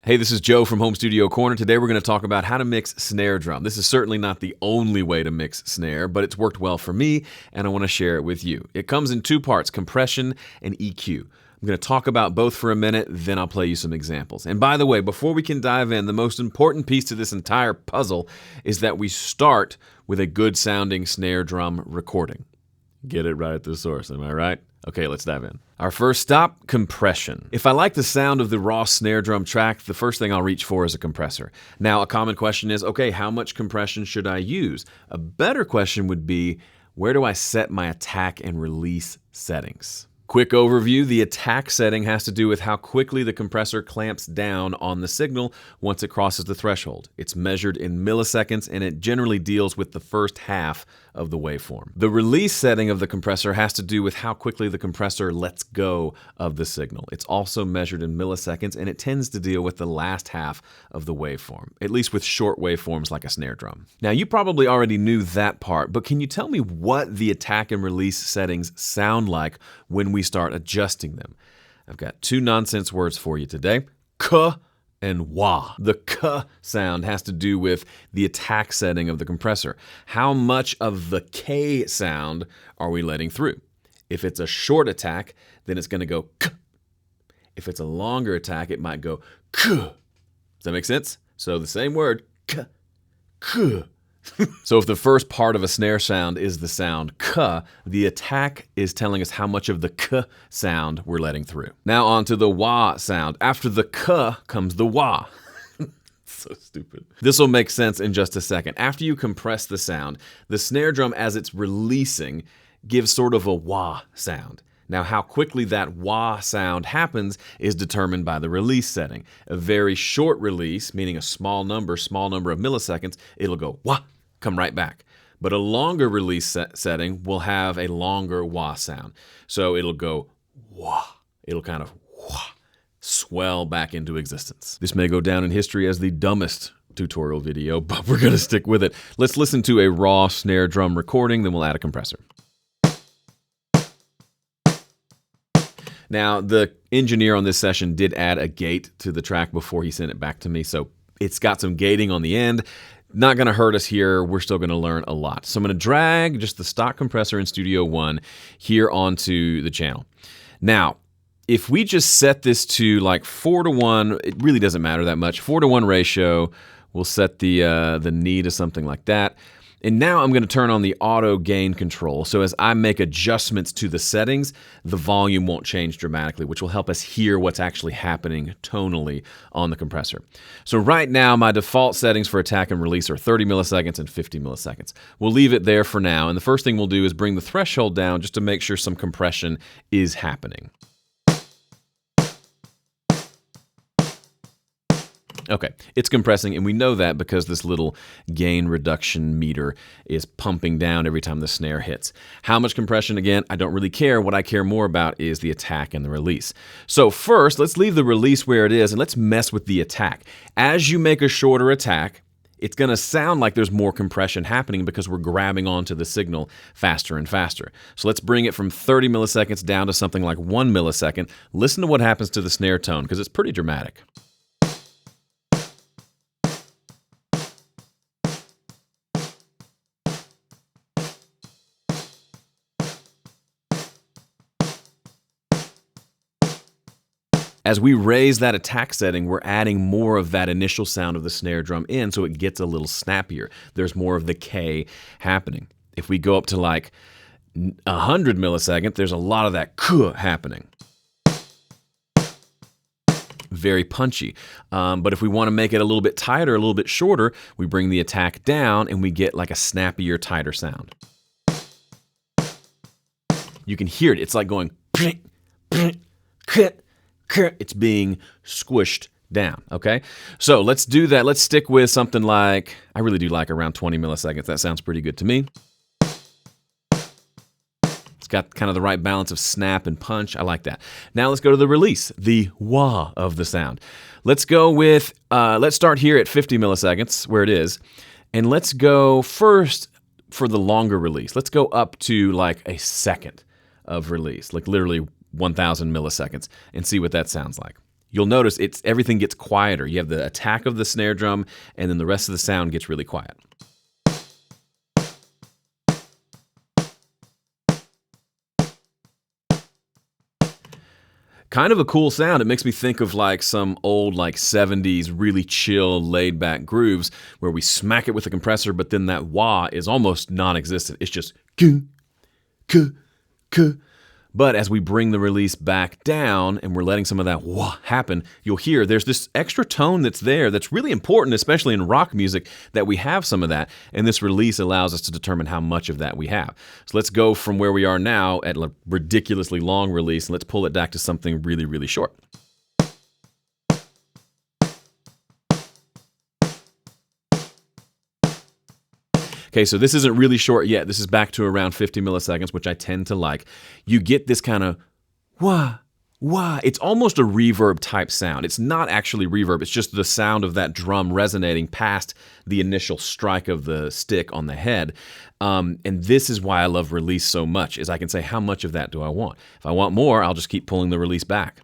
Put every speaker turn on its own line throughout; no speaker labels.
Hey, this is Joe from Home Studio Corner. Today we're going to talk about how to mix snare drum. This is certainly not the only way to mix snare, but it's worked well for me, and I want to share it with you. It comes in two parts, compression and EQ. I'm going to talk about both for a minute, then I'll play you some examples. And by the way, before we can dive in, the most important piece to this entire puzzle is that we start with a good sounding snare drum recording. Get it right at the source, am I right? Okay, let's dive in. Our first stop, compression. If I like the sound of the raw snare drum track, the first thing I'll reach for is a compressor. Now, a common question is, okay, how much compression should I use? A better question would be, where do I set my attack and release settings? Quick overview, the attack setting has to do with how quickly the compressor clamps down on the signal once it crosses the threshold. It's measured in milliseconds and it generally deals with the first half of the waveform. The release setting of the compressor has to do with how quickly the compressor lets go of the signal. It's also measured in milliseconds and it tends to deal with the last half of the waveform, at least with short waveforms like a snare drum. Now, you probably already knew that part, but can you tell me what the attack and release settings sound like when we start adjusting them? I've got two nonsense words for you today, k and wah. The k sound has to do with the attack setting of the compressor. How much of the k sound are we letting through? If it's a short attack, then it's going to go k. If it's a longer attack, it might go k. Does that make sense? So the same word, k, k. So if the first part of a snare sound is the sound k, the attack is telling us how much of the k sound we're letting through. Now on to the wah sound. After the k comes the wah. So stupid. This will make sense in just a second. After you compress the sound, the snare drum as it's releasing gives sort of a wah sound. Now, how quickly that wah sound happens is determined by the release setting. A very short release, meaning a small number of milliseconds, it'll go wah, come right back. But a longer release setting will have a longer wah sound. So it'll go wah. It'll kind of wah, swell back into existence. This may go down in history as the dumbest tutorial video, but we're going to stick with it. Let's listen to a raw snare drum recording, then we'll add a compressor. Now, the engineer on this session did add a gate to the track before he sent it back to me, so it's got some gating on the end. Not going to hurt us here. We're still going to learn a lot. So I'm going to drag just the stock compressor in Studio One here onto the channel. Now, if we just set this to like 4:1, it really doesn't matter that much. 4:1 ratio, we'll set the knee to something like that. And now I'm going to turn on the auto gain control. So as I make adjustments to the settings, the volume won't change dramatically, which will help us hear what's actually happening tonally on the compressor. So right now, my default settings for attack and release are 30 milliseconds and 50 milliseconds. We'll leave it there for now. And the first thing we'll do is bring the threshold down just to make sure some compression is happening. Okay, it's compressing, and we know that because this little gain reduction meter is pumping down every time the snare hits. How much compression? Again, I don't really care. What I care more about is the attack and the release. So first, let's leave the release where it is, and let's mess with the attack. As you make a shorter attack, it's going to sound like there's more compression happening because we're grabbing onto the signal faster and faster. So let's bring it from 30 milliseconds down to something like 1 millisecond. Listen to what happens to the snare tone, because it's pretty dramatic. As we raise that attack setting, we're adding more of that initial sound of the snare drum in, so it gets a little snappier. There's more of the K happening. If we go up to like 100 milliseconds, there's a lot of that K happening. Very punchy. But if we want to make it a little bit tighter, a little bit shorter, we bring the attack down and we get like a snappier, tighter sound. You can hear it. It's like going it's being squished down, okay? So let's do that. Let's stick with something like, I really do like around 20 milliseconds. That sounds pretty good to me. It's got kind of the right balance of snap and punch. I like that. Now let's go to the release, the wah of the sound. Let's go with, let's start here at 50 milliseconds, where it is. And let's go first for the longer release. Let's go up to like a second of release, like literally 1,000 milliseconds, and see what that sounds like. you'll notice everything gets quieter. You have the attack of the snare drum, and then the rest of the sound gets really quiet. Kind of a cool sound. It makes me think of like some old like 70s really chill laid back grooves where we smack it with a compressor, but then that wah is almost non-existent. It's just k, k, k. But as we bring the release back down and we're letting some of that wah happen, you'll hear there's this extra tone that's there that's really important, especially in rock music, that we have some of that. And this release allows us to determine how much of that we have. So let's go from where we are now at a ridiculously long release, and let's pull it back to something really, really short. Okay, so this isn't really short yet. This is back to around 50 milliseconds, which I tend to like. You get this kind of wah, wah. It's almost a reverb type sound. It's not actually reverb. It's just the sound of that drum resonating past the initial strike of the stick on the head. And this is why I love release so much, is I can say, how much of that do I want? If I want more, I'll just keep pulling the release back.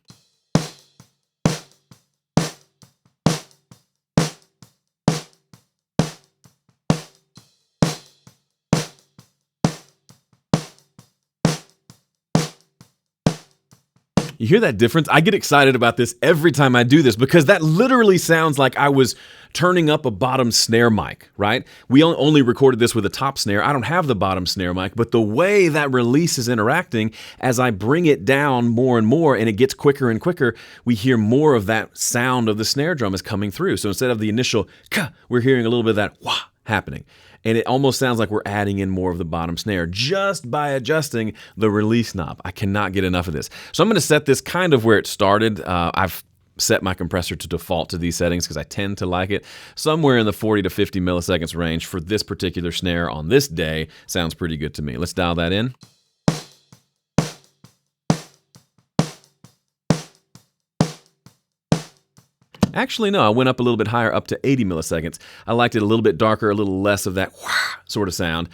You hear that difference? I get excited about this every time I do this because that literally sounds like I was turning up a bottom snare mic, right? We only recorded this with a top snare. I don't have the bottom snare mic, but the way that release is interacting, as I bring it down more and more and it gets quicker and quicker, we hear more of that sound of the snare drum is coming through. So instead of the initial ka, we're hearing a little bit of that wah happening. And it almost sounds like we're adding in more of the bottom snare just by adjusting the release knob. I cannot get enough of this. So I'm going to set this kind of where it started. I've set my compressor to default to these settings because I tend to like it. Somewhere in the 40 to 50 milliseconds range for this particular snare on this day sounds pretty good to me. Let's dial that in. Actually, no, I went up a little bit higher, up to 80 milliseconds. I liked it a little bit darker, a little less of that wah sort of sound.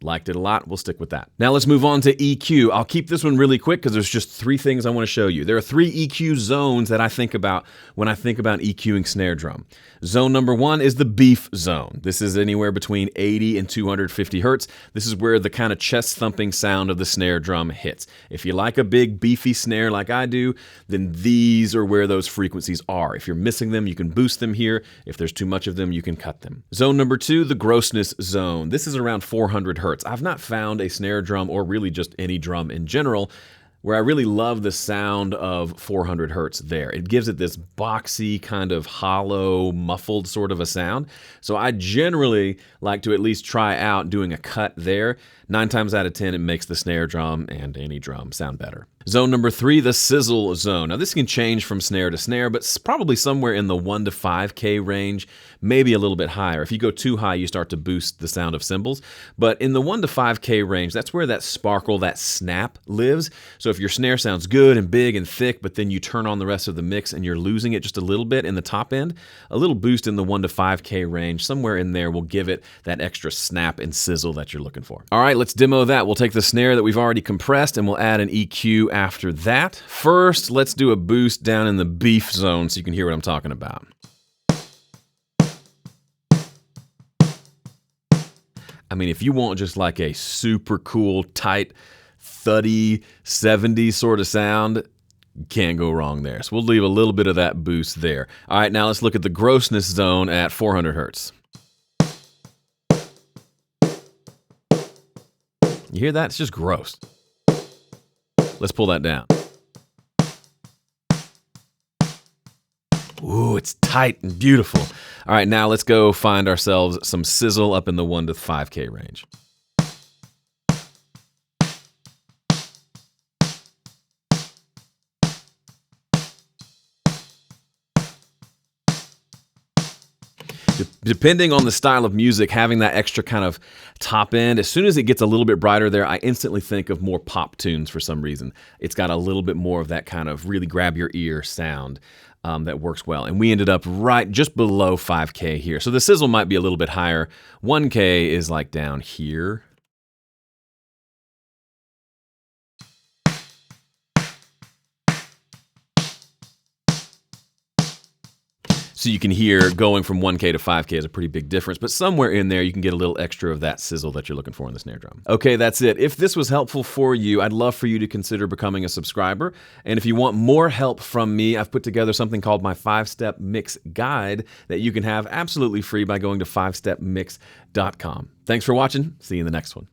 Liked it a lot. We'll stick with that. Now let's move on to EQ. I'll keep this one really quick because there's just three things I want to show you. There are three EQ zones that I think about when I think about EQing snare drum. Zone number one is the beef zone. This is anywhere between 80 and 250 hertz. This is where the kind of chest thumping sound of the snare drum hits. If you like a big beefy snare like I do, then these are where those frequencies are. If you're missing them, you can boost them here. If there's too much of them, you can cut them. Zone number two, the grossness zone. This is around 400 hertz. I've not found a snare drum, or really just any drum in general, where I really love the sound of 400 hertz there. It gives it this boxy, kind of hollow, muffled sort of a sound. So I generally like to at least try out doing a cut there. 9 times out of 10, it makes the snare drum and any drum sound better. Zone number three, the sizzle zone. Now this can change from snare to snare, but it's probably somewhere in the 1 to 5K range, maybe a little bit higher. If you go too high, you start to boost the sound of cymbals. But in the 1 to 5K range, that's where that sparkle, that snap lives. So if your snare sounds good and big and thick, but then you turn on the rest of the mix and you're losing it just a little bit in the top end, a little boost in the 1 to 5K range, somewhere in there will give it that extra snap and sizzle that you're looking for. All right, let's demo that. We'll take the snare that we've already compressed and we'll add an EQ after that. First, let's do a boost down in the beef zone so you can hear what I'm talking about. I mean, if you want just like a super cool, tight, thuddy, 70s sort of sound, can't go wrong there. So we'll leave a little bit of that boost there. All right, now let's look at the grossness zone at 400 hertz. You hear that? It's just gross. Let's pull that down. Ooh, it's tight and beautiful. All right, now let's go find ourselves some sizzle up in the 1 to 5K range. Depending on the style of music, having that extra kind of top end, as soon as it gets a little bit brighter there, I instantly think of more pop tunes for some reason. It's got a little bit more of that kind of really grab your ear sound that works well. And we ended up right just below 5K here. So the sizzle might be a little bit higher. 1K is like down here. So you can hear going from 1K to 5K is a pretty big difference, but somewhere in there you can get a little extra of that sizzle that you're looking for in the snare drum. Okay, that's it. If this was helpful for you, I'd love for you to consider becoming a subscriber. And if you want more help from me, I've put together something called my 5-step mix guide that you can have absolutely free by going to 5stepmix.com. Thanks for watching. See you in the next one.